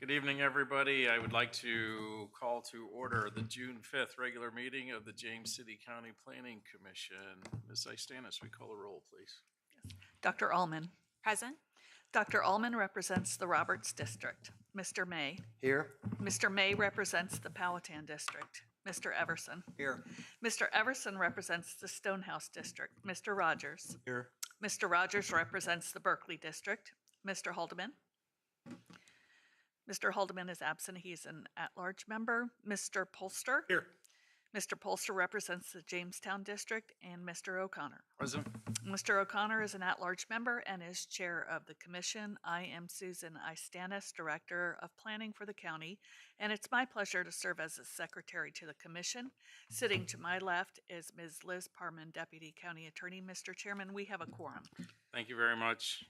Good evening, everybody. I would like to call to order the June 5th regular meeting of the James City County Planning Commission. Ms. Istanis, we call a roll, please. Dr. Allman. Present. Dr. Allman represents the Roberts District. Mr. May. Here. Mr. May represents the Powhatan District. Mr. Everson. Here. Mr. Everson represents the Stonehouse District. Mr. Rogers. Here. Mr. Rogers represents the Berkeley District. Mr. Haldeman. Mr. Haldeman is absent. He's an at-large member. Mr. Polster. Here. Mr. Polster represents the Jamestown District, and Mr. O'Connor. Present. Mr. O'Connor is an at-large member and is chair of the commission. I am Susan Istanis, Director of Planning for the county, and it's my pleasure to serve as a secretary to the commission. Sitting to my left is Ms. Liz Parman, Deputy County Attorney. Mr. Chairman, we have a quorum. Thank you very much.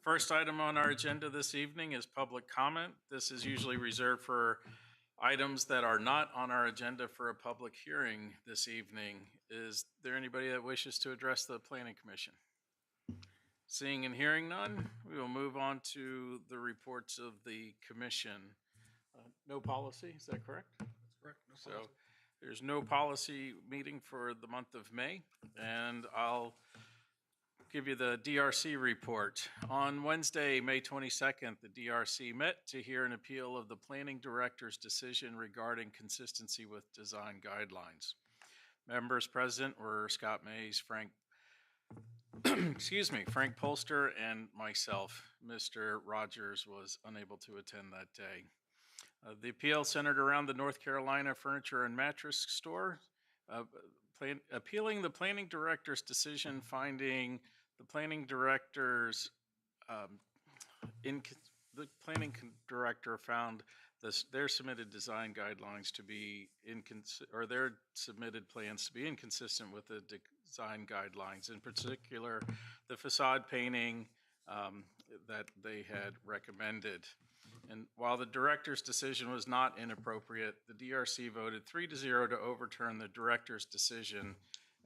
First item on our agenda this evening is public comment. This is usually reserved for items that are not on our agenda for a public hearing this evening. Is there anybody that wishes to address the Planning Commission? Seeing and hearing none, we will move on to the reports of the commission. No policy, is that correct? That's correct. No So there's no policy meeting for the month of May, and I'll give you the DRC report. On Wednesday, May 22nd, the DRC met to hear an appeal of the planning director's decision regarding consistency with design guidelines. Members present were Scott Mays, Frank Polster, and myself. Mr. Rogers was unable to attend that day. The appeal centered around the North Carolina Furniture and Mattress Store, appealing the planning director's decision, finding the planning director's the planning director found their submitted design guidelines to be their submitted plans to be inconsistent with the design guidelines, in particular the facade painting that they had recommended. And while the director's decision was not inappropriate, the DRC voted 3-0 to overturn the director's decision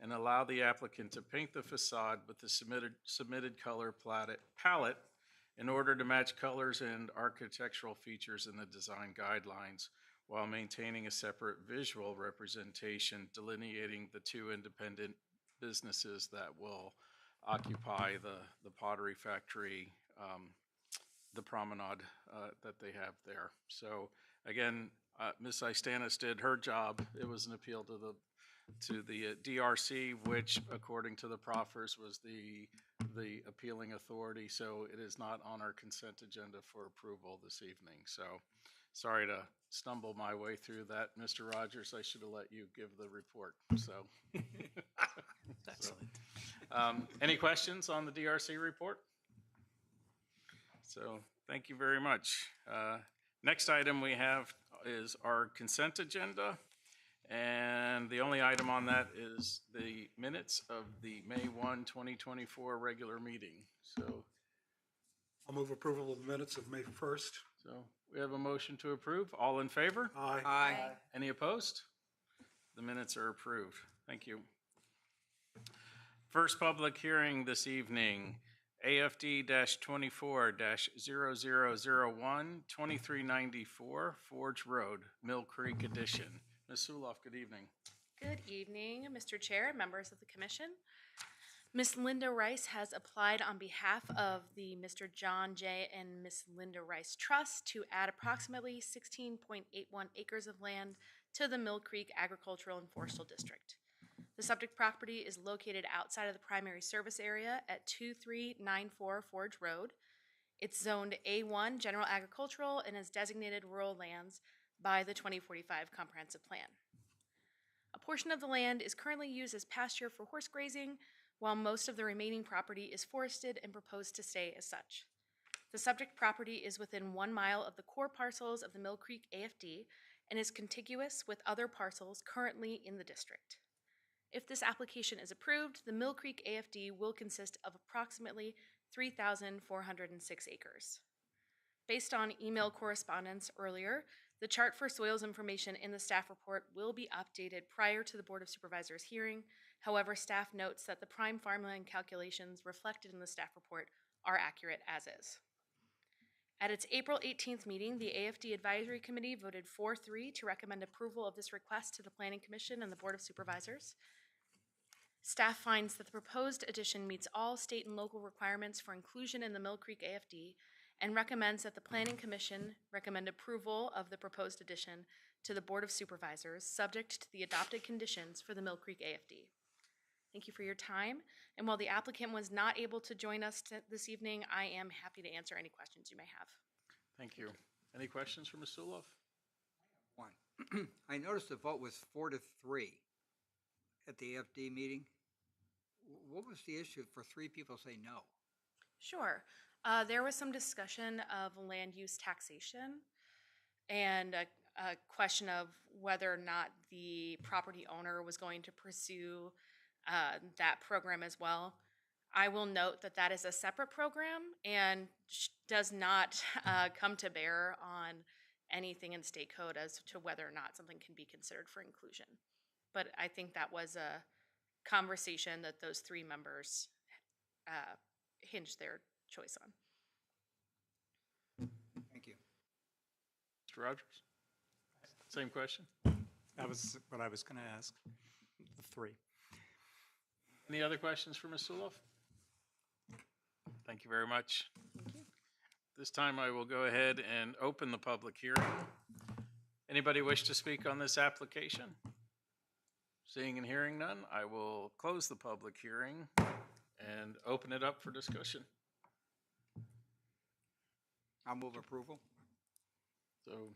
and allow the applicant to paint the facade with the submitted color palette in order to match colors and architectural features in the design guidelines, while maintaining a separate visual representation delineating the two independent businesses that will occupy the pottery factory, the promenade that they have there. So again, Ms. Istanis did her job. It was an appeal to the DRC, which according to the proffers was the appealing authority. So it is not on our consent agenda for approval this evening. So sorry to stumble my way through that. Mr. Rogers, I should have let you give the report. So, excellent. Any questions on the DRC report? So thank you very much. Next item we have is our consent agenda. And the only item on that is the minutes of the May 1, 2024 regular meeting. So I'll move approval of the minutes of May 1st. So we have a motion to approve. All in favor? Aye. Aye. Any opposed? The minutes are approved. Thank you. First public hearing this evening, AFD-24-0001, 2394 Forge Road, Mill Creek Edition. Ms. Suloff, good evening. Good evening, Mr. Chair, members of the commission. Ms. Linda Rice has applied on behalf of the Mr. John J. and Ms. Linda Rice Trust to add approximately 16.81 acres of land to the Mill Creek Agricultural and Forestal District. The subject property is located outside of the primary service area at 2394 Forge Road. It's zoned A1 General Agricultural and is designated rural lands by the 2045 Comprehensive Plan. A portion of the land is currently used as pasture for horse grazing, while most of the remaining property is forested and proposed to stay as such. The subject property is within 1 mile of the core parcels of the Mill Creek AFD and is contiguous with other parcels currently in the district. If this application is approved, the Mill Creek AFD will consist of approximately 3,406 acres. Based on email correspondence earlier, the chart for soils information in the staff report will be updated prior to the Board of Supervisors hearing. However, staff notes that the prime farmland calculations reflected in the staff report are accurate as is. At its April 18th meeting, the AFD Advisory Committee voted 4-3 to recommend approval of this request to the Planning Commission and the Board of Supervisors. Staff finds that the proposed addition meets all state and local requirements for inclusion in the Mill Creek AFD and recommends that the Planning Commission recommend approval of the proposed addition to the Board of Supervisors, subject to the adopted conditions for the Mill Creek AFD. Thank you for your time. And while the applicant was not able to join us this evening, I am happy to answer any questions you may have. Thank you. Any questions for Ms. Suloff? One. I noticed the vote was 4-3 at the AFD meeting. What was the issue for 3 people say no? Sure. There was some discussion of land use taxation and a question of whether or not the property owner was going to pursue that program as well. I will note that that is a separate program and does not come to bear on anything in state code as to whether or not something can be considered for inclusion. But I think that was a conversation that those 3 members hinged their choice on. Thank you. Mr. Rogers? Same question? That was what I was going to ask. The 3. Any other questions for Ms. Suloff? Thank you very much. This time I will go ahead and open the public hearing. Anybody wish to speak on this application? Seeing and hearing none, I will close the public hearing and open it up for discussion. I'll move approval. So,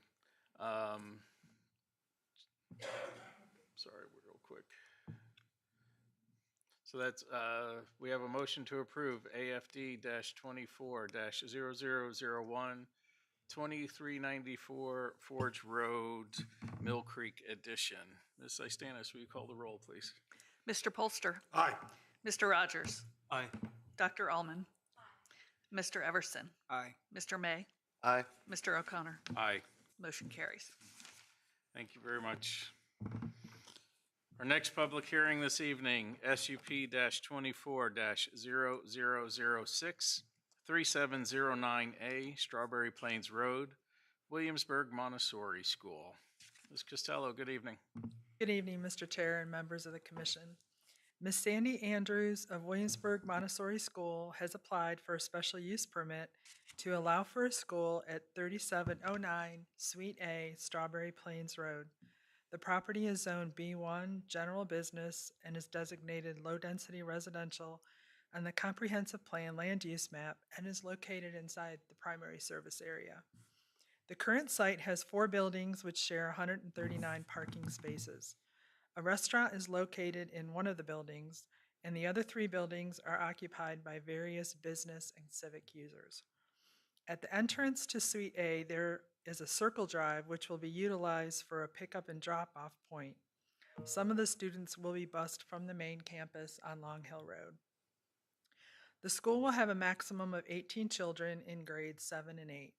sorry, real quick. So that's, we have a motion to approve AFD-24-0001, 2394 Forge Road, Mill Creek Edition. Ms. Istanis, will you call the roll, please? Mr. Polster. Aye. Mr. Rogers. Aye. Dr. Allman. Mr. Everson. Aye. Mr. May. Aye. Mr. O'Connor. Aye. Motion carries. Thank Thank you very much. Our next public hearing this evening, SUP-24-0006, 3709A, Strawberry Plains Road, Williamsburg Montessori School. Ms. Costello, good evening. Good evening, Mr. Chair and members of the commission. Ms. Sandy Andrews of Williamsburg Montessori School has applied for a special use permit to allow for a school at 3709 Suite A, Strawberry Plains Road. The property is zoned B1 General Business and is designated low-density residential on the comprehensive plan land use map and is located inside the primary service area. The current site has 4 buildings which share 139 parking spaces. A restaurant is located in one of the buildings, and the other 3 buildings are occupied by various business and civic users. At the entrance to Suite A, there is a circle drive which will be utilized for a pickup and drop-off point. Some of the students will be bused from the main campus on Long Hill Road. The school will have a maximum of 18 children in grades 7 and 8.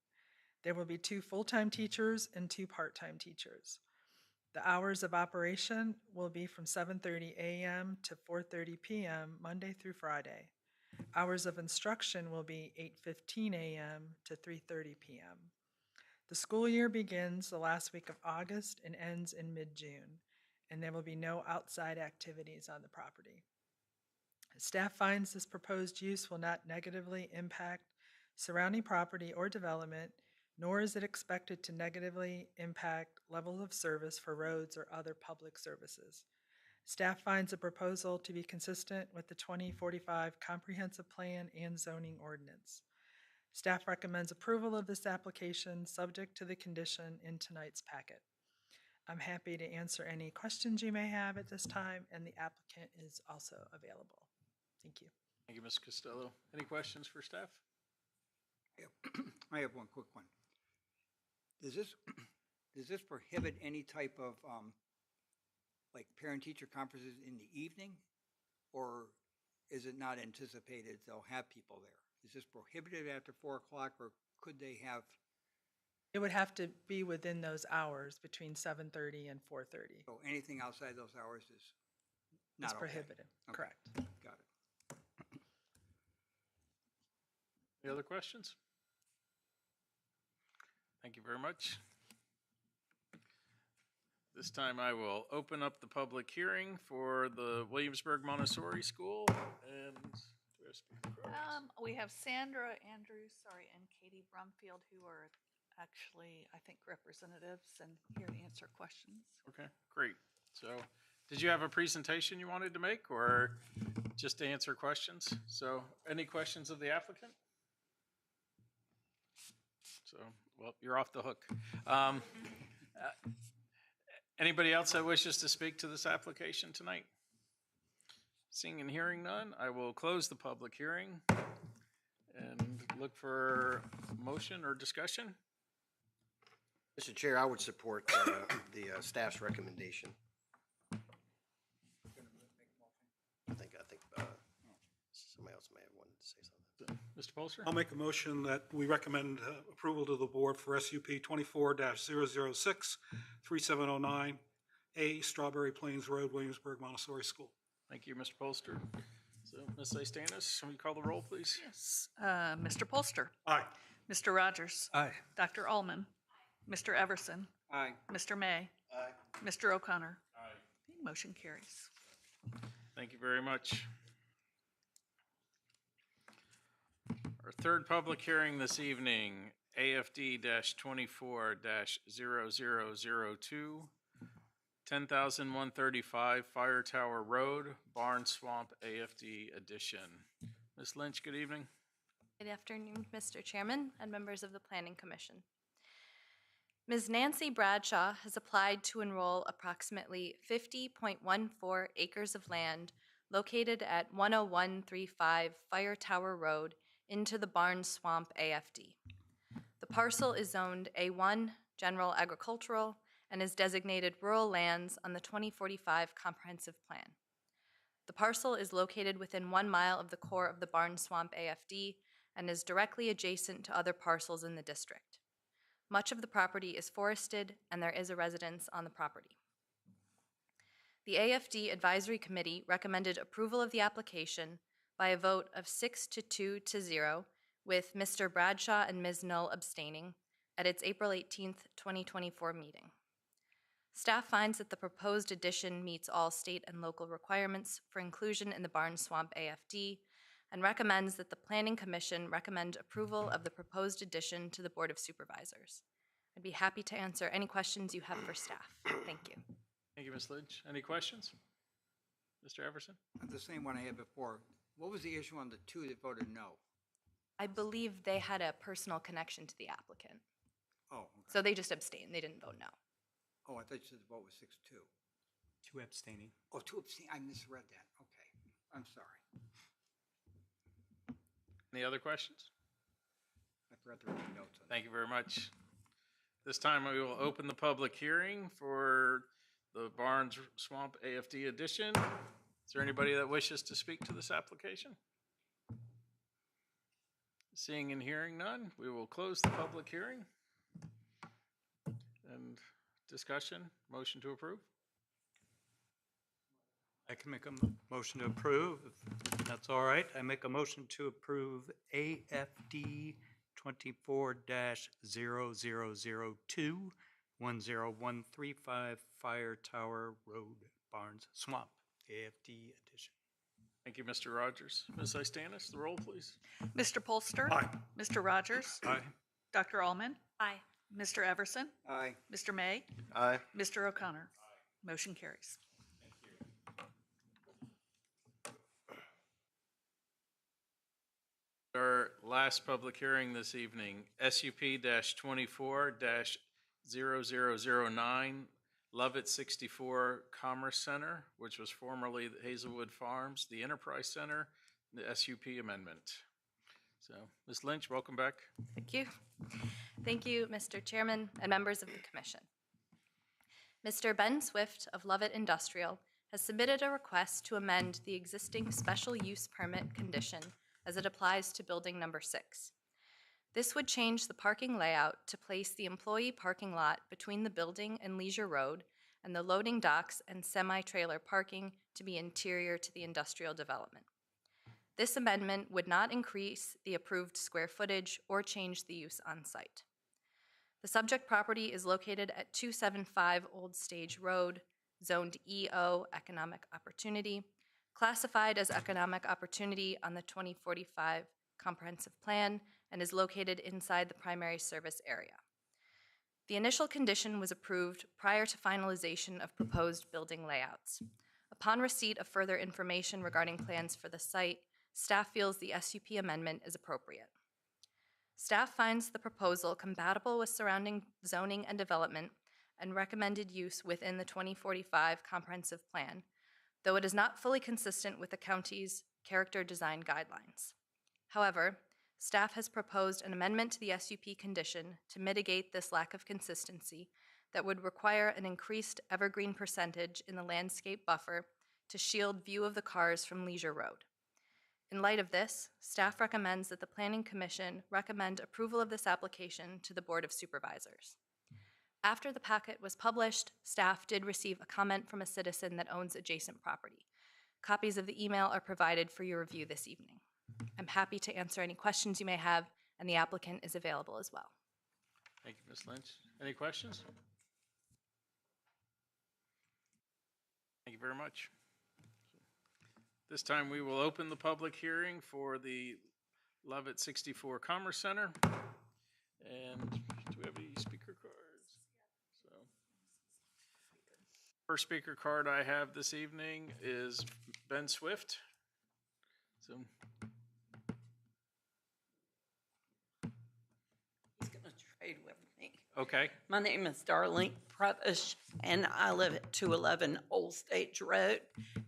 There will be 2 full-time teachers and 2 part-time teachers. The hours of operation will be from 7:30 a.m. to 4:30 p.m. Monday through Friday. Hours of instruction will be 8:15 a.m. to 3:30 p.m. The school year begins the last week of August and ends in mid-June, and there will be no outside activities on the property. Staff finds this proposed use will not negatively impact surrounding property or development, nor is it expected to negatively impact levels of service for roads or other public services. Staff finds the proposal to be consistent with the 2045 Comprehensive Plan and Zoning Ordinance. Staff recommends approval of this application subject to the condition in tonight's packet. I'm happy to answer any questions you may have at this time, and the applicant is also available. Thank you. Thank you, Ms. Costello. Any questions for staff? I have one quick one. Does this prohibit any type of like parent-teacher conferences in the evening, or is it not anticipated they'll have people there? Is this prohibited after 4 o'clock, or could they have? It would have to be within those hours between 7:30 and 4:30. So anything outside those hours is not It's okay? prohibited, Okay. correct. Got it. Any other questions? Thank you very much. This time I will open up the public hearing for the Williamsburg Montessori School. And do I have speaker cards? We have Sandra Andrews, and Katie Brumfield, who are actually, I think, representatives and here to answer questions. Okay, great. So, did you have a presentation you wanted to make, or just to answer questions? So, any questions of the applicant? So, well, you're off the hook. Anybody else that wishes to speak to this application tonight? Seeing and hearing none, I will close the public hearing and look for motion or discussion. Mr. Chair, I would support the staff's recommendation. I think somebody else may have wanted to say something. Mr. Polster? I'll make a motion that we recommend approval to the board for SUP 24-006, 3709, A Strawberry Plains Road, Williamsburg, Montessori School. Thank you, Mr. Polster. So, Ms. Istanis, can we call the roll, please? Yes. Mr. Polster. Aye. Mr. Rogers. Aye. Dr. Ullman. Mr. Everson. Aye. Mr. May. Aye. Mr. O'Connor. Aye. Motion carries. Thank you very much. Our third public hearing this evening, AFD-24-0002, 10,135 Fire Tower Road, Barn Swamp AFD Edition. Ms. Lynch, good evening. Good afternoon, Mr. Chairman and members of the Planning Commission. Ms. Nancy Bradshaw has applied to enroll approximately 50.14 acres of land located at 10135 Fire Tower Road into the Barn Swamp AFD. The parcel is zoned A1 General Agricultural and is designated rural lands on the 2045 Comprehensive Plan. The parcel is located within 1 mile of the core of the Barn Swamp AFD and is directly adjacent to other parcels in the district. Much of the property is forested, and there is a residence on the property. The AFD Advisory Committee recommended approval of the application by a vote of 6 to 2 to 0, with Mr. Bradshaw and Ms. Null abstaining at its April 18th, 2024 meeting. Staff finds that the proposed addition meets all state and local requirements for inclusion in the Barn Swamp AFD and recommends that the Planning Commission recommend approval of the proposed addition to the Board of Supervisors. I'd be happy to answer any questions you have for staff. Thank you. Thank you, Ms. Lynch. Any questions? Mr. Everson? The same one I had before. What was the issue on the two that voted no? I believe they had a personal connection to the applicant, Oh, okay. so they just abstained. They didn't vote no. Oh, I thought you said the vote was 6-2. Two abstaining. Oh, two abstain, I misread that. Okay, I'm sorry. Any other questions? I forgot to write my notes on that. Thank you very much. This time we will open the public hearing for the Barnes Swamp AFD Edition. Is there anybody that wishes to speak to this application? Seeing and hearing none, we will close the public hearing. And discussion, motion to approve? I can make a motion to approve, if that's all right. I make a motion to approve AFD 24-0002, 10135 Fire Tower Road, Barnes Swamp, AFD edition. Thank you, Mr. Rogers. Ms. Istanis, the roll, please. Mr. Polster. Aye. Mr. Rogers. Aye. Dr. Ullman. Aye. Mr. Everson. Aye. Mr. May. Aye. Mr. O'Connor. Motion carries. Our last public hearing this evening, SUP-24-0009, Lovett 64 Commerce Center, which was formerly the Hazelwood Farms, the Enterprise Center, the SUP amendment. So, Ms. Lynch, welcome back. Thank you. Thank you, Mr. Chairman and members of the Commission. Mr. Ben Swift of Lovett Industrial has submitted a request to amend the existing special use permit condition as it applies to building number 6. This would change the parking layout to place the employee parking lot between the building and Leisure Road and the loading docks and semi-trailer parking to be interior to the industrial development. This amendment would not increase the approved square footage or change the use on site. The subject property is located at 275 Old Stage Road, zoned EO Economic Opportunity, classified as Economic Opportunity on the 2045 Comprehensive Plan, and is located inside the primary service area. The initial condition was approved prior to finalization of proposed building layouts. Upon receipt of further information regarding plans for the site, staff feels the SUP amendment is appropriate. Staff finds the proposal compatible with surrounding zoning and development and recommended use within the 2045 Comprehensive Plan, though it is not fully consistent with the county's character design guidelines. However, staff has proposed an amendment to the SUP condition to mitigate this lack of consistency that would require an increased evergreen percentage in the landscape buffer to shield view of the cars from Leisure Road. In light of this, staff recommends that the Planning Commission recommend approval of this application to the Board of Supervisors. After the packet was published, staff did receive a comment from a citizen that owns adjacent property. Copies of the email are provided for your review this evening. I'm happy to answer any questions you may have, and the applicant is available as well. Thank you, Ms. Lynch. Any questions? Thank you very much. This time we will open the public hearing for the Lovett 64 Commerce Center. And do we have any speaker cards? So, first speaker card I have this evening is Ben Swift. So, He's going to trade with me. okay. My name is Darlene Prevish, and I live at 211 Old Stage Road.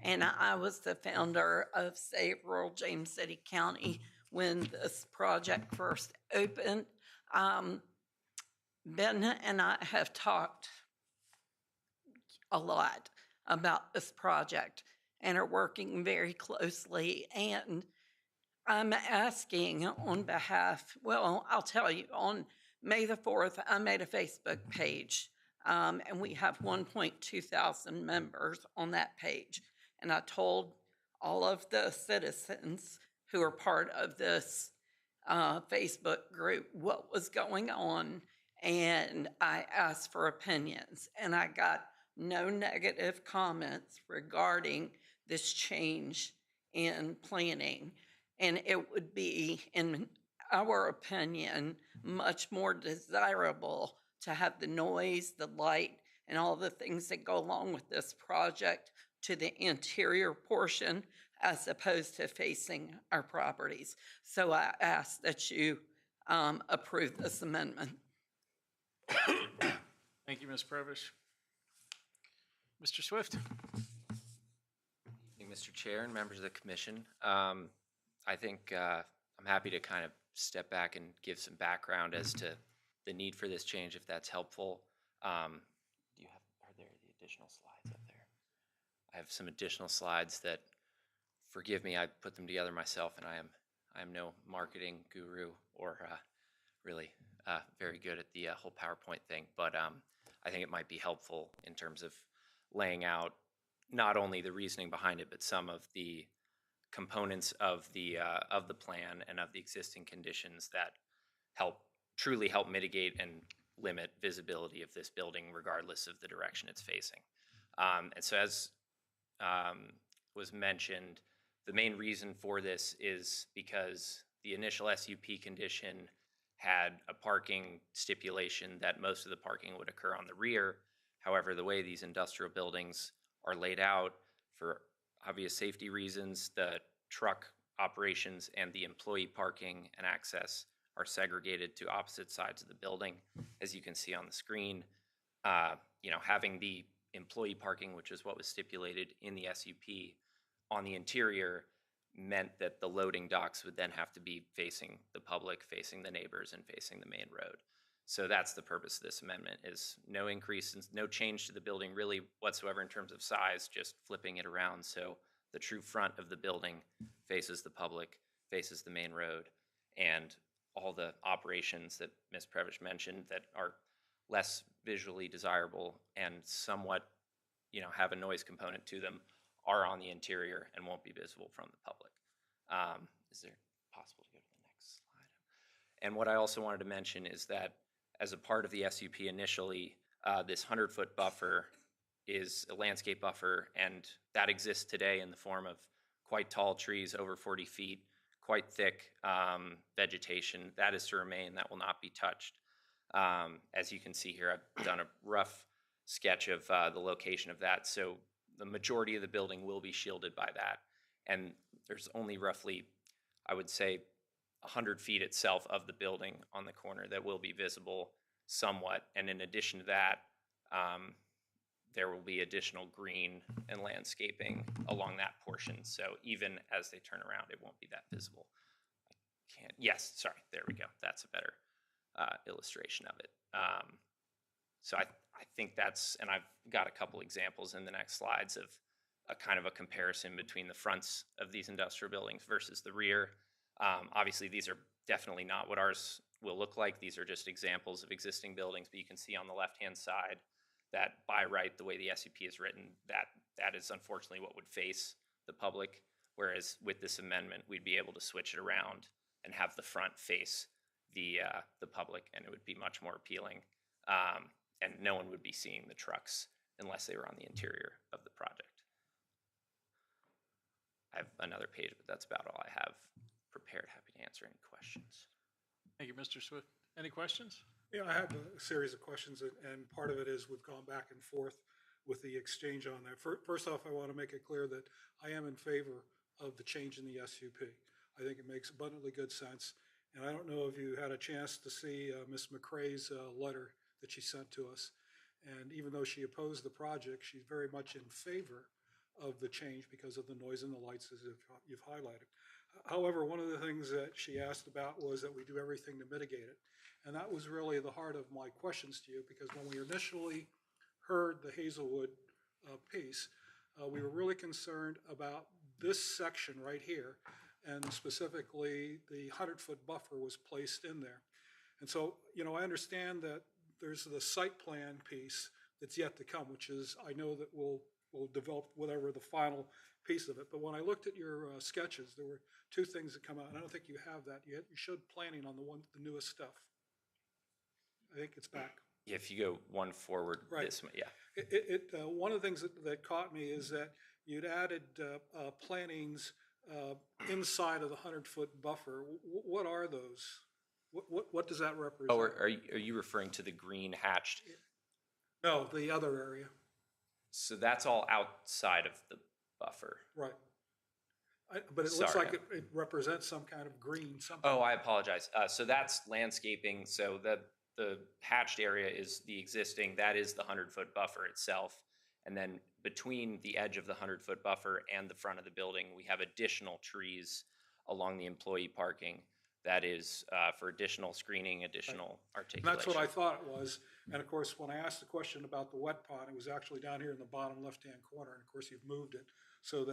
And I was the founder of Save Rural James City County when this project first opened. Ben and I have talked a lot about this project and are working very closely. And I'm asking on behalf, well, I'll tell you, on May the 4th, I made a Facebook page, and we have 1.2 thousand members on that page. And I told all of the citizens who are part of this Facebook group what was going on, and I asked for opinions, and I got no negative comments regarding this change in planning. And it would be, in our opinion, much more desirable to have the noise, the light, and all the things that go along with this project to the interior portion as opposed to facing our properties. So I ask that you approve this amendment. Thank you, Ms. Prevish. Mr. Swift. Mr. Chair and members of the commission. I think I'm happy to kind of step back and give some background as to the need for this change, if that's helpful. Are there the additional slides up there? I have some additional slides that, forgive me, I put them together myself, and I am no marketing guru or really very good at the whole PowerPoint thing, but I think it might be helpful in terms of laying out not only the reasoning behind it, but some of the components of the plan and of the existing conditions that truly help mitigate and limit visibility of this building regardless of the direction it's facing. And so as was mentioned, the main reason for this is because the initial SUP condition had a parking stipulation that most of the parking would occur on the rear. However, the way these industrial buildings are laid out, for obvious safety reasons, the truck operations and the employee parking and access are segregated to opposite sides of the building. As you can see on the screen, having the employee parking, which is what was stipulated in the SUP, on the interior meant that the loading docks would then have to be facing the public, facing the neighbors, and facing the main road. So that's the purpose of this amendment, is no increase, no change to the building really whatsoever in terms of size, just flipping it around so the true front of the building faces the public, faces the main road, and all the operations that Ms. Prevish mentioned that are less visually desirable and somewhat, have a noise component to them are on the interior and won't be visible from the public. Is there possible to go to the next slide? And what I also wanted to mention is that as a part of the SUP initially, this 100-foot buffer is a landscape buffer, and that exists today in the form of quite tall trees, over 40 feet, quite thick vegetation. That is to remain. That will not be touched. As you can see here, I've done a rough sketch of the location of that. So the majority of the building will be shielded by that. And there's only roughly, I would say, 100 feet itself of the building on the corner that will be visible somewhat. And in addition to that, there will be additional green and landscaping along that portion. So even as they turn around, it won't be that visible. Yes, sorry, there we go. That's a better illustration of it. So I think that's, and I've got a couple examples in the next slides of a kind of a comparison between the fronts of these industrial buildings versus the rear. Obviously, these are definitely not what ours will look like. These are just examples of existing buildings, but you can see on the left-hand side that by right, the way the SUP is written, that is unfortunately what would face the public, whereas with this amendment, we'd be able to switch it around and have the front face the public, and it would be much more appealing. And no one would be seeing the trucks unless they were on the interior of the project. I have another page, but that's about all I have prepared. Happy to answer any questions. Thank you, Mr. Swift. Any questions? Yeah, I have a series of questions, and part of it is we've gone back and forth with the exchange on that. First off, I want to make it clear that I am in favor of the change in the SUP. I think it makes abundantly good sense. And I don't know if you had a chance to see Ms. McCrae's letter that she sent to us. And even though she opposed the project, she's very much in favor of the change because of the noise and the lights, as you've highlighted. However, one of the things that she asked about was that we do everything to mitigate it. And that was really the heart of my questions to you, because when we initially heard the Hazelwood piece, we were really concerned about this section right here, and specifically the 100-foot buffer was placed in there. And so, I understand that there's the site plan piece that's yet to come, which is, I know that we'll develop whatever the final piece of it. But when I looked at your sketches, there were two things that come out, and I don't think you have that yet. You showed planning on the newest stuff. I think it's back. Yeah, if you go one forward, Right. this one, yeah. One of the things that caught me is that you'd added plantings inside of the 100-foot buffer. What are those? What does that represent? Oh, are you referring to the green hatched? No, the other area. So that's all outside of the buffer. Right. But it looks Sorry. like it represents some kind of green, something. Oh, I apologize. So that's landscaping. So the hatched area is the existing, that is the 100-foot buffer itself. And then between the edge of the 100-foot buffer and the front of the building, we have additional trees along the employee parking. That is for additional screening, additional articulation. And that's what I thought it was. And of course, when I asked the question about the wet pond, it was actually down here in the bottom left-hand corner. And of course, you've moved it so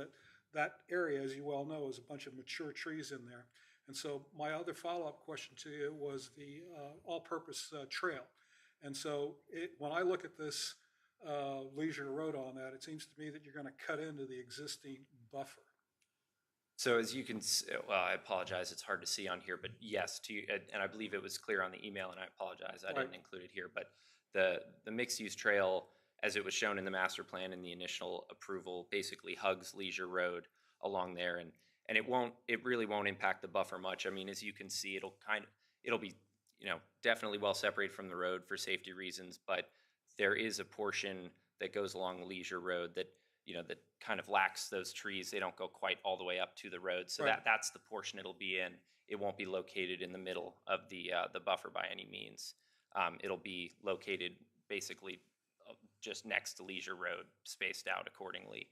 that area, as you well know, is a bunch of mature trees in there. And so my other follow-up question to you was the all-purpose trail. And so when I look at this Leisure Road on that, it seems to me that you're going to cut into the existing buffer. So as you can, well, I apologize, it's hard to see on here, but yes, and I believe it was clear on the email, and I apologize, I didn't include it here, but the mixed-use trail, as it was shown in the master plan in the initial approval, basically hugs Leisure Road along there, and it really won't impact the buffer much. I mean, as you can see, it'll be, definitely well separated from the road for safety reasons, but there is a portion that goes along Leisure Road that kind of lacks those trees. They don't go quite all the way up to the road. So Right. that's the portion it'll be in. It won't be located in the middle of the buffer by any means. It'll be located basically just next to Leisure Road, spaced out accordingly,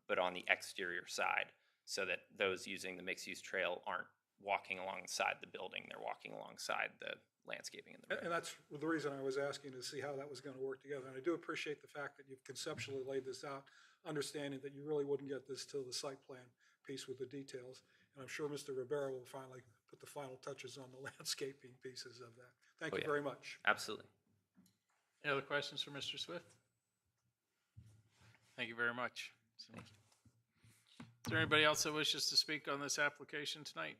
but on the exterior side, so that those using the mixed-use trail aren't walking alongside the building. They're walking alongside the landscaping in the road. And that's the reason I was asking, to see how that was going to work together. And I do appreciate the fact that you've conceptually laid this out, understanding that you really wouldn't get this till the site plan piece with the details. And I'm sure Mr. Rivera will finally put the final touches on the landscaping pieces of that. Thank you very much. Absolutely. Any other questions for Mr. Swift? Thank you very much. Thank you. Is there anybody else that wishes to speak on this application tonight?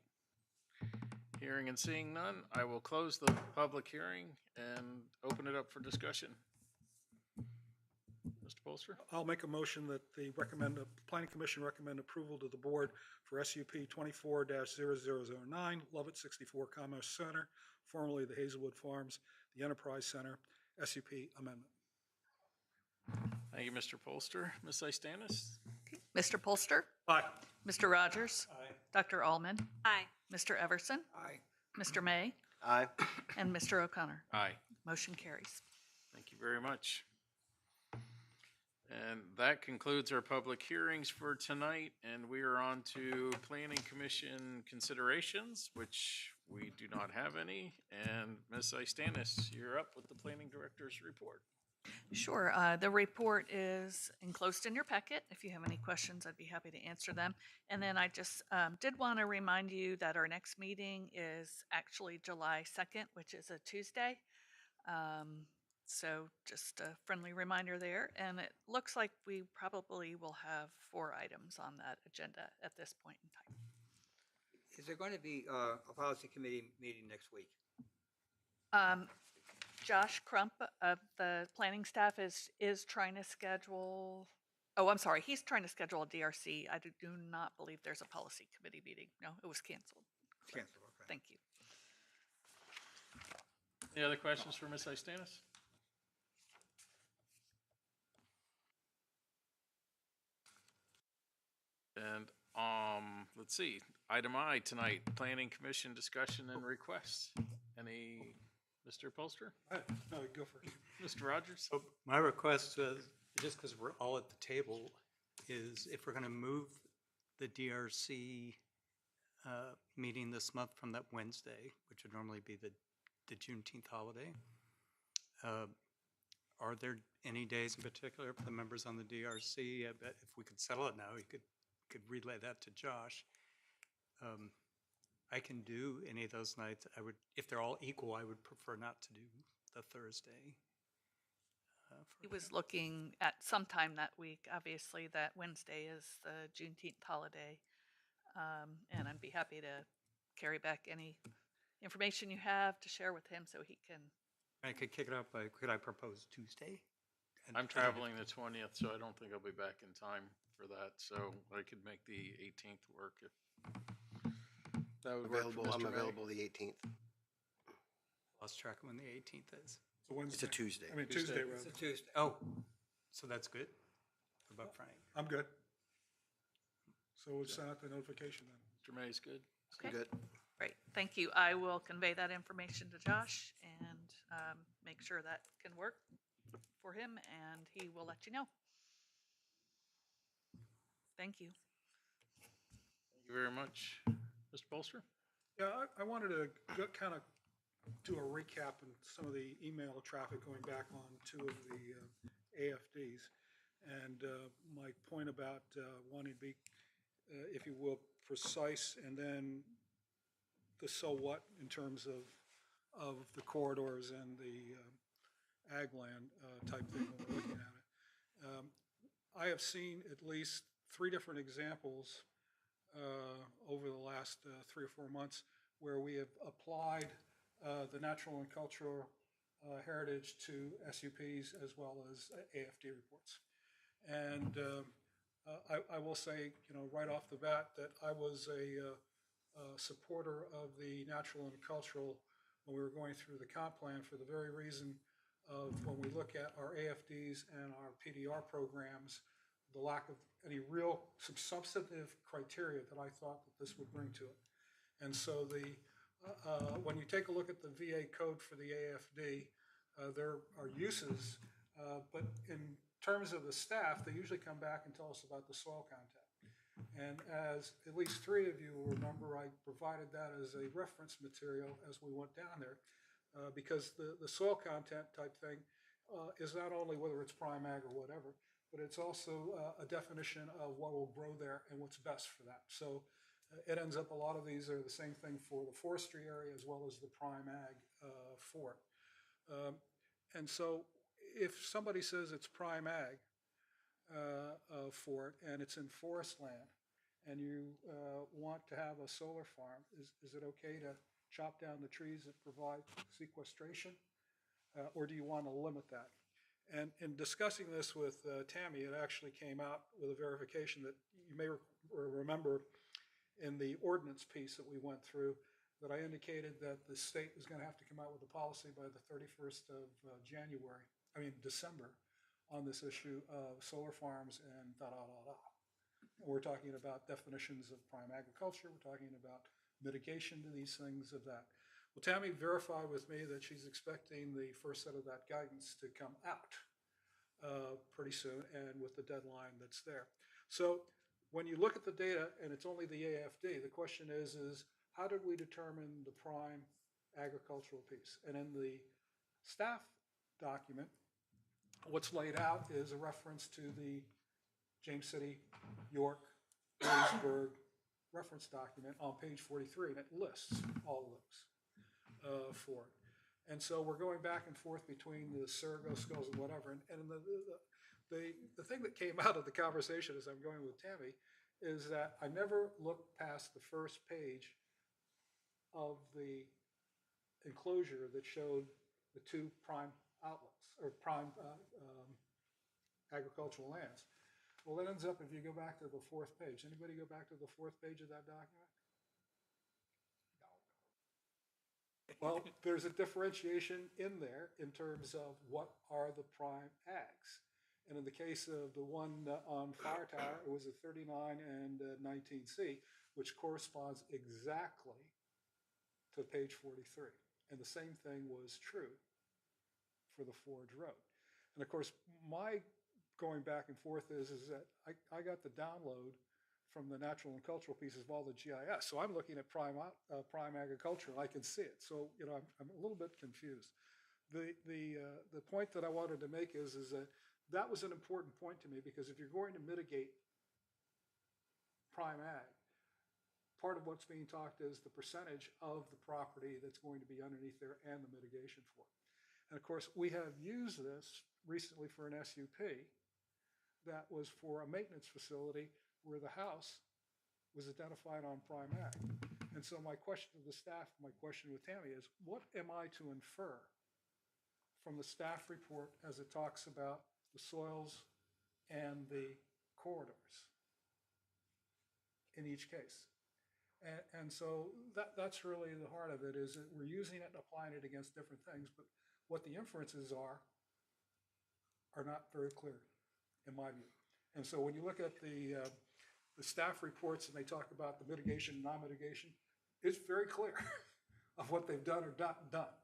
Hearing and seeing none, I will close the public hearing and open it up for discussion. Mr. Polster? I'll make a motion that the Planning Commission recommend approval to the board for SUP 24-0009, Lovett 64 Commerce Center, formerly the Hazelwood Farms, the Enterprise Center, SUP amendment. Thank you, Mr. Polster. Ms. Istanis? Mr. Polster? Aye. Mr. Rogers? Aye. Dr. Allman? Aye. Mr. Everson? Aye. Mr. May? Aye. And Mr. O'Connor? Aye. Motion carries. Thank you very much. And that concludes our public hearings for tonight, and we are on to Planning Commission considerations, which we do not have any. And Ms. Istanis, you're up with the Planning Director's report. Sure. The report is enclosed in your packet. If you have any questions, I'd be happy to answer them. And then I just did want to remind you that our next meeting is actually July 2nd, which is a Tuesday. So just a friendly reminder there. And it looks like we probably will have 4 items on that agenda at this point in time. Is there going to be a policy committee meeting next week? Josh Crump of the planning staff is trying to schedule, oh, I'm sorry, he's trying to schedule a DRC. I do not believe there's a policy committee meeting. No, it was canceled. It's canceled, okay. Thank you. Any other questions for Ms. Istanis? And let's see, item I tonight, Planning Commission discussion and requests. Any, Mr. Polster? No, go first. Mr. Rogers? So my request is, just because we're all at the table, is if we're going to move the DRC meeting this month from that Wednesday, which would normally be the Juneteenth holiday, are there any days in particular for the members on the DRC? I bet if we could settle it now, you could relay that to Josh. I can do any of those nights. I would, if they're all equal, I would prefer not to do the Thursday. He was looking at sometime that week. Obviously, that Wednesday is the Juneteenth holiday. And I'd be happy to carry back any information you have to share with him so he can. I could kick it up by, could I propose Tuesday? I'm traveling the 20th, so I don't think I'll be back in time for that. So I could make the 18th work if that would work for Available, I'm Mr. May. available the 18th. Lost track of when the 18th is. It's a Wednesday. It's a Tuesday. I mean, Tuesday, rather. It's a Tuesday. Oh, so that's good. What about Frank? I'm good. So we'll send out the notification then. Mr. May's good. Okay. Good. Great. Thank you. I will convey that information to Josh and make sure that can work for him, and he will let you know. Thank you. Thank you very much. Mr. Polster? Yeah, I wanted to kind of do a recap and some of the email traffic going back on 2 of the AFDs. And my point about wanting to be, if you will, precise, and then the so what in terms of the corridors and the ag land type thing when we're looking at it. I have seen at least 3 different examples over the last 3 or 4 months where we have applied the natural and cultural heritage to SUPs as well as AFD reports. And I will say, right off the bat that I was a supporter of the natural and cultural when we were going through the comp plan for the very reason of when we look at our AFDs and our PDR programs, the lack of any real substantive criteria that I thought that this would bring to it. And so when you take a look at the VA code for the AFD, there are uses, but in terms of the staff, they usually come back and tell us about the soil content. And as at least 3 of you will remember, I provided that as a reference material as we went down there, because the soil content type thing is not only whether it's prime ag or whatever, but it's also a definition of what will grow there and what's best for that. So it ends up a lot of these are the same thing for the forestry area as well as the prime ag for it. And so if somebody says it's prime ag for it and it's in forest land and you want to have a solar farm, is it okay to chop down the trees that provide sequestration? Or do you want to limit that? And in discussing this with Tammy, it actually came out with a verification that you may remember in the ordinance piece that we went through, that I indicated that the state was going to have to come out with a policy by the 31st of December, on this issue of solar farms and da-da-da-da. We're talking about definitions of prime agriculture. We're talking about mitigation to these things of that. Well, Tammy verified with me that she's expecting the first set of that guidance to come out pretty soon, and with the deadline that's there. So when you look at the data, and it's only the AFD, the question is how did we determine the prime agricultural piece? And in the staff document, what's laid out is a reference to the James City, York, Williamsburg reference document on page 43, and it lists all of those for it. And so we're going back and forth between the Surgo skulls and whatever. And the thing that came out of the conversation as I'm going with Tammy is that I never looked past the first page of the enclosure that showed the two prime outlets, or prime agricultural lands. Well, it ends up, if you go back to the fourth page, anybody go back to the fourth page of that document? No. Well, there's a differentiation in there in terms of what are the prime ags. And in the case of the one on Fire Tower, it was a 39 and 19C, which corresponds exactly to page 43. And the same thing was true for the Forge Road. And of course, my going back and forth is that I got the download from the natural and cultural pieces of all the GIS. So I'm looking at prime agriculture, and I can see it. So, you know, I'm a little bit confused. The point that I wanted to make is that was an important point to me, because if you're going to mitigate prime ag, part of what's being talked is the percentage of the property that's going to be underneath there and the mitigation for it. And of course, we have used this recently for an SUP that was for a maintenance facility where the house was identified on prime ag. And so my question to the staff, my question with Tammy is, what am I to infer from the staff report as it talks about the soils and the corridors in each case? And so that's really the heart of it, is that we're using it and applying it against different things, but what the inferences are not very clear, in my view. And so when you look at the staff reports and they talk about the mitigation and non-mitigation, it's very clear of what they've done or not done.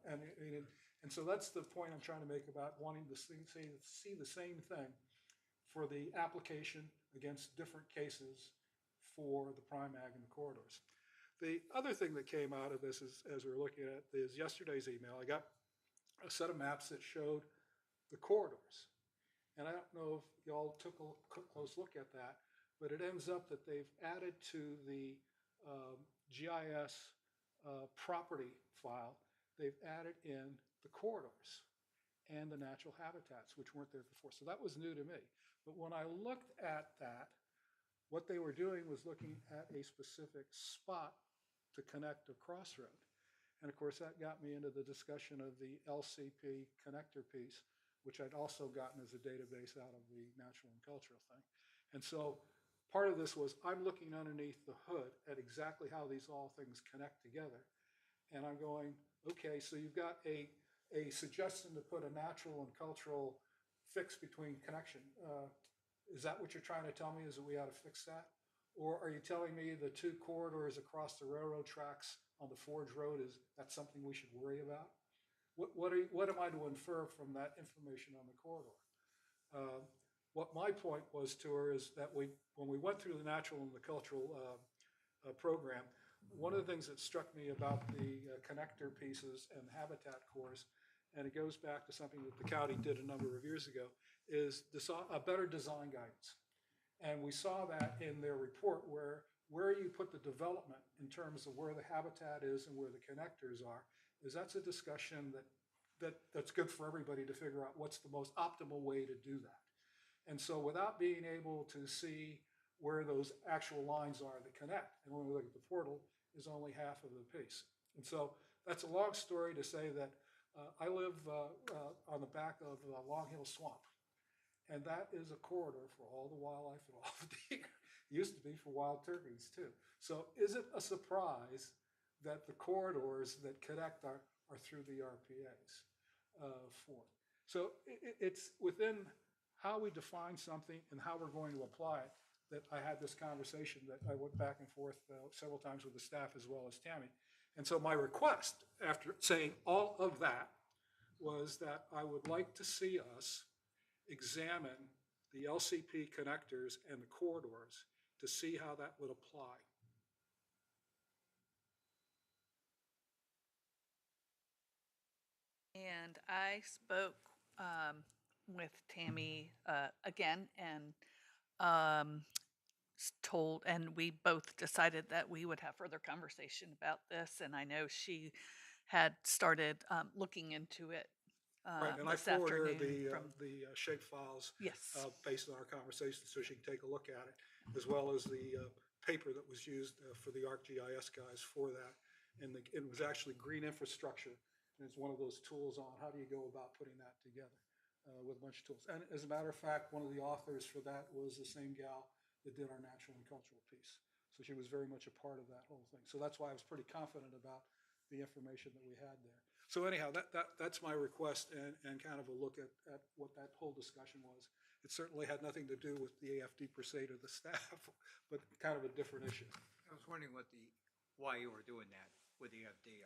And so that's the point I'm trying to make about wanting to see the same thing for the application against different cases for the prime ag and the corridors. The other thing that came out of this is, as we were looking at, is yesterday's email. I got a set of maps that showed the corridors. And I don't know if y'all took a close look at that, but it ends up that they've added to the GIS property file, they've added in the corridors and the natural habitats, which weren't there before. So that was new to me. But when I looked at that, what they were doing was looking at a specific spot to connect a crossroad. And of course, that got me into the discussion of the LCP connector piece, which I'd also gotten as a database out of the natural and cultural thing. And so part of this was I'm looking underneath the hood at exactly how these all things connect together. And I'm going, okay, so you've got a suggestion to put a natural and cultural fix between connection. Is that what you're trying to tell me, is that we ought to fix that? Or are you telling me the two corridors across the railroad tracks on the Forge Road that's something we should worry about? What am I to infer from that information on the corridor? What my point was to her is that when we went through the natural and the cultural program, one of the things that struck me about the connector pieces and habitat cores, and it goes back to something that the county did a number of years ago, is a better design guidance. And we saw that in their report where you put the development in terms of where the habitat is and where the connectors are, is that's a discussion that's good for everybody to figure out what's the most optimal way to do that. And so without being able to see where those actual lines are that connect, and when we look at the portal, is only half of the piece. And so that's a long story to say that I live on the back of Long Hill Swamp. And that is a corridor for all the wildlife and all the deer. Used to be for wild turkeys too. So is it a surprise that the corridors that connect are through the RPAs for it? So it's within how we define something and how we're going to apply it that I had this conversation that I went back and forth several times with the staff as well as Tammy. And so my request, after saying all of that, was that I would like to see us examine the LCP connectors and the corridors to see how that would apply. And I spoke with Tammy again and told, and we both decided that we would have further conversation about this. And I know she had started looking into it Right, and I this forwarded afternoon. the shape files Yes. based on our conversation so she can take a look at it, as well as the paper that was used for the ArcGIS guys for that. And it was actually green infrastructure. And it's one of those tools on how do you go about putting that together with a bunch of tools. And as a matter of fact, one of the authors for that was the same gal that did our natural and cultural piece. So she was very much a part of that whole thing. So that's why I was pretty confident about the information that we had there. So anyhow, that's my request and kind of a look at what that whole discussion was. It certainly had nothing to do with the AFD per se or the staff, but kind of a different issue. I was wondering why you were doing that with the FD.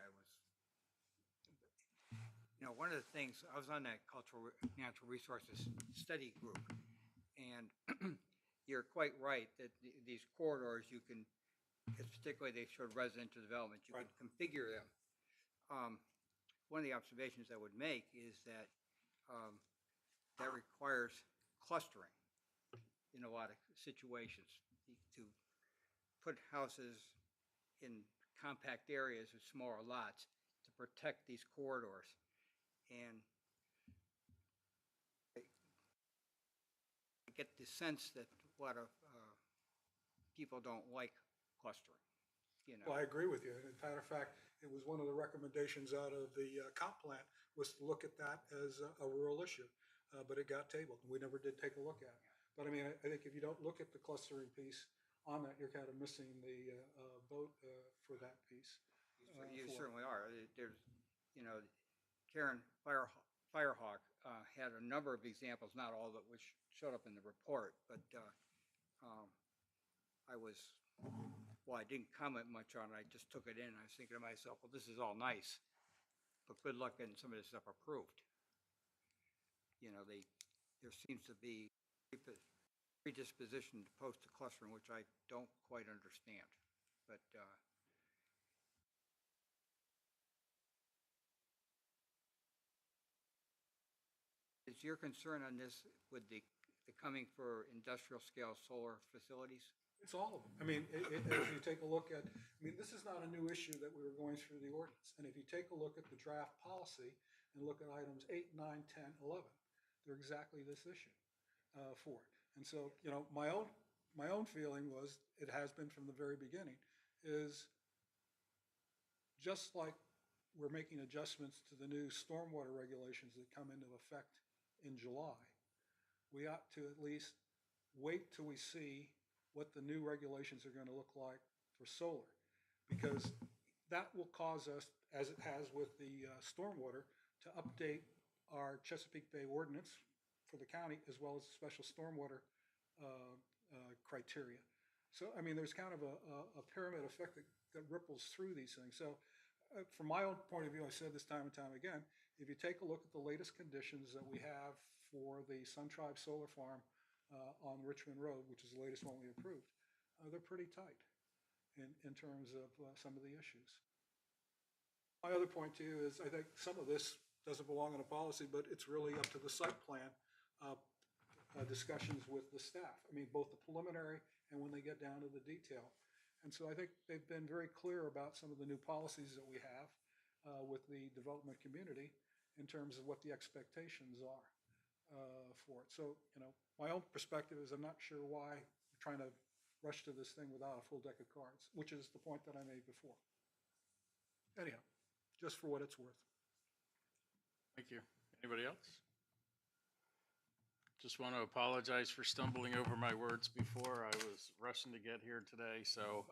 One of the things, I was on that cultural natural resources study group, and you're quite right that these corridors, you can, particularly they showed residential development, you Right. can configure them. One of the observations I would make is that that requires clustering in a lot of situations to put houses in compact areas with smaller lots to protect these corridors. And I get the sense that a lot of people don't like clustering. Well, I agree with you. In matter of fact, it was one of the recommendations out of the comp plan was to look at that as a rural issue, but it got tabled. We never did take a look at it. But I mean, I think if you don't look at the clustering piece on that, you're kind of missing the boat for that piece. You certainly are. There's, Karen Firehawk had a number of examples, not all that which showed up in the report, but I didn't comment much on it. I just took it in. I was thinking to myself, well, this is all nice, but good luck getting some of this stuff approved. There seems to be predisposition to post to clustering, which I don't quite understand, but is your concern on this with the coming for industrial scale solar facilities? It's all of them. I mean, if you take a look at, this is not a new issue that we were going through the ordinance. And if you take a look at the draft policy and look at items 8, 9, 10, 11, they're exactly this issue for it. And so, my own feeling was, it has been from the very beginning, is just like we're making adjustments to the new stormwater regulations that come into effect in July, we ought to at least wait till we see what the new regulations are going to look like for solar, because that will cause us, as it has with the stormwater, to update our Chesapeake Bay ordinance for the county as well as the special stormwater criteria. So, there's kind of a pyramid effect that ripples through these things. So, from my own point of view, I said this time and time again, if you take a look at the latest conditions that we have for the Sun Tribe Solar Farm on Richmond Road, which is the latest one we approved, they're pretty tight in terms of some of the issues. My other point too is I think some of this doesn't belong in a policy, but it's really up to the site plan discussions with the staff. Both the preliminary and when they get down to the detail. And so I think they've been very clear about some of the new policies that we have with the development community in terms of what the expectations are for it. So, my own perspective is I'm not sure why we're trying to rush to this thing without a full deck of cards, which is the point that I made before. Anyhow, just for what it's worth. Thank you. Anybody else? Just want to apologize for stumbling over my words before. I was rushing to get here today, so,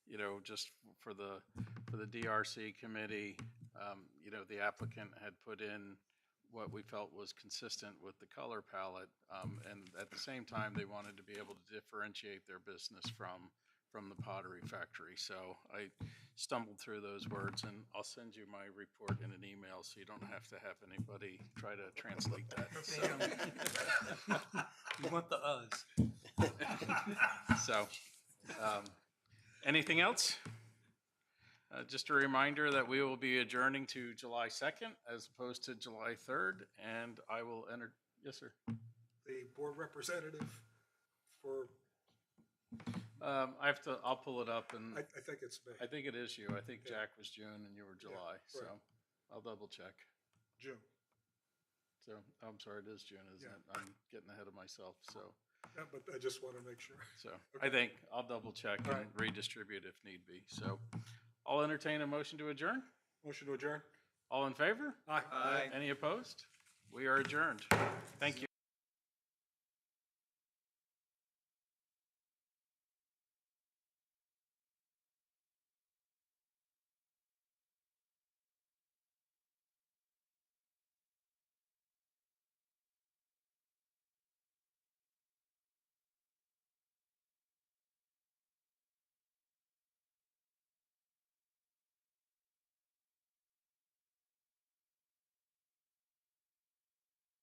you know, just for the DRC committee, you know, the applicant had put in what we felt was consistent with the color palette, and at the same time, they wanted to be able to differentiate their business from the pottery factory. So I stumbled through those words, and I'll send you my report in an email so you don't have to have anybody try to translate that. So, You want the us. so, anything else? Just a reminder that we will be adjourning to July 2nd as opposed to July 3rd, and I will enter, yes, sir. The board representative for, I'll pull it up, and I think it's me, I think it is you. I think Yeah. Jack was June and you were July, so right. I'll double check. June. So, I'm sorry, it is June, isn't Yeah. it? I'm getting ahead of myself, so, Yeah, but I just want to make sure. I think I'll double check All and redistribute if need be. So, I'll entertain a motion to adjourn. Motion to adjourn? All in favor? Aye. Any opposed? We are adjourned. Thank you.